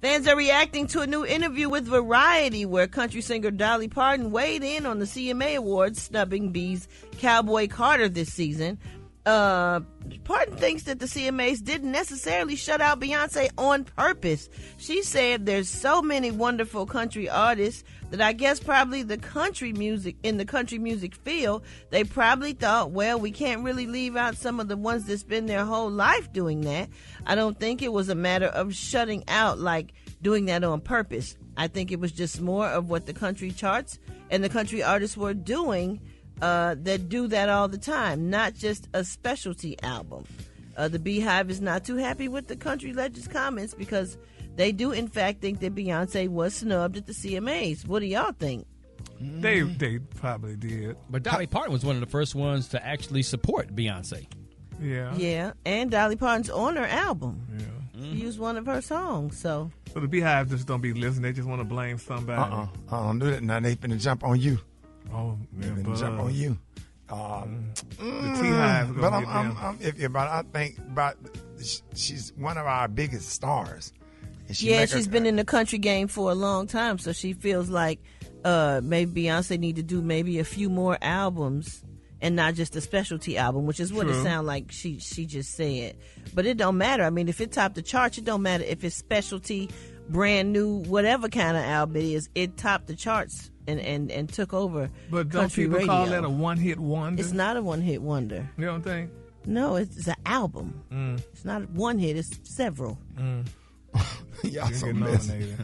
Fans are reacting to a new interview with Variety where country singer Dolly Parton weighed in on the CMA Awards, snubbing B's Cowboy Carter this season. Parton thinks that the CMAs didn't necessarily shut out Beyoncé on purpose. She said there's so many wonderful country artists that I guess probably the country music field, they probably thought, well, we can't really leave out some of the ones that spend their whole life doing that. I don't think it was a matter of shutting out, like doing that on purpose. I think it was just more of what the country charts and the country artists were doing that do that all the time, not just a specialty album. The Beehive is not too happy with the country legend's comments because they do, in fact, think that Beyonce was snubbed at the CMAs. What do y'all think? They probably did. But Dolly Parton was one of the first ones to actually support Beyonce. Yeah. Yeah, and Dolly Parton's on her album. Yeah. She used one of her songs, so the Beehive just don't be listening. They just want to blame somebody. I don't do that. Now they finna jump on you. Oh, yeah, they finna jump on you. The T-Hive. But I think she's one of our biggest stars. She's been in the country game for a long time, so she feels like maybe Beyonce need to do maybe a few more albums and not just a specialty album, which is what it sounds like she just said. But it don't matter. I mean, if it topped the charts, it don't matter if it's specialty, brand new, whatever kind of album it is. It topped the charts and took over. But don't country people radio. call that a one-hit wonder? It's not a one-hit wonder. You don't think? No, it's an album. It's not one hit. It's several. Y'all so messy.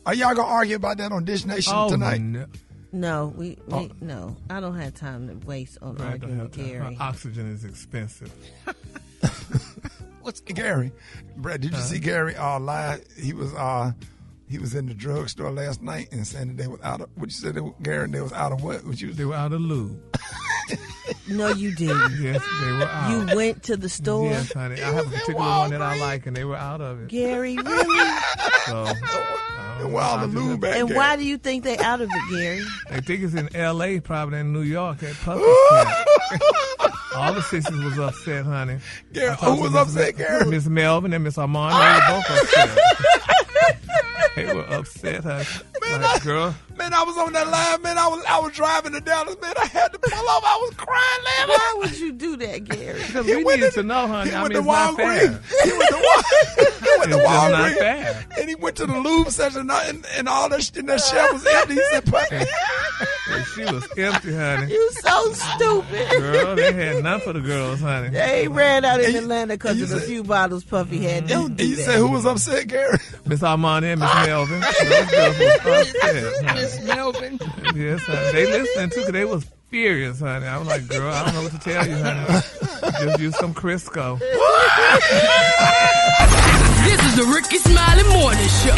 Are y'all gonna argue about that on Dish Nation tonight? No, no. I don't have time to waste on arguing with Gary. Oxygen is expensive. What's Gary? Brad, did you see Gary live? He was in the drugstore last night and saying that they was out of what you said. Gary, they was out of what? They were out of lube. No, you didn't. Yes, they were out. You went to the store? Yes, honey. I have a particular one that I like, and they were out of it. Gary, really? So, the lube back and there. why do you think they out of it, Gary? They think it's in L.A., probably in New York at Puppet All the sisters was upset, honey. Gary, who was upset, Gary? Miss Melvin and Miss Armand, they were both upset. They were upset, honey. Girl. Man, I was on that line, man. I was driving to Dallas, man. I had to pull off. I was crying, laughing. Why would you do that, Gary? Because we needed to know, honey. He I went mean, to it's not fair. He went to Walgreens. Not fair. And he went to the lube section, and all that and that shelf was empty. He said, "Puppy." She was empty, honey. You so stupid. Girl, they had none for the girls, honey. They ran out in Atlanta because of the few bottles Puffy had. Don't do that. You said who was upset, Gary? Miss Armand and Miss Melvin. Those girls was upset. Miss Melvin. Yes, honey. They listened too, because they was furious, honey. I was like, girl, I don't know what to tell you, honey. Just use some Crisco. This is the Ricky Smiley Morning Show.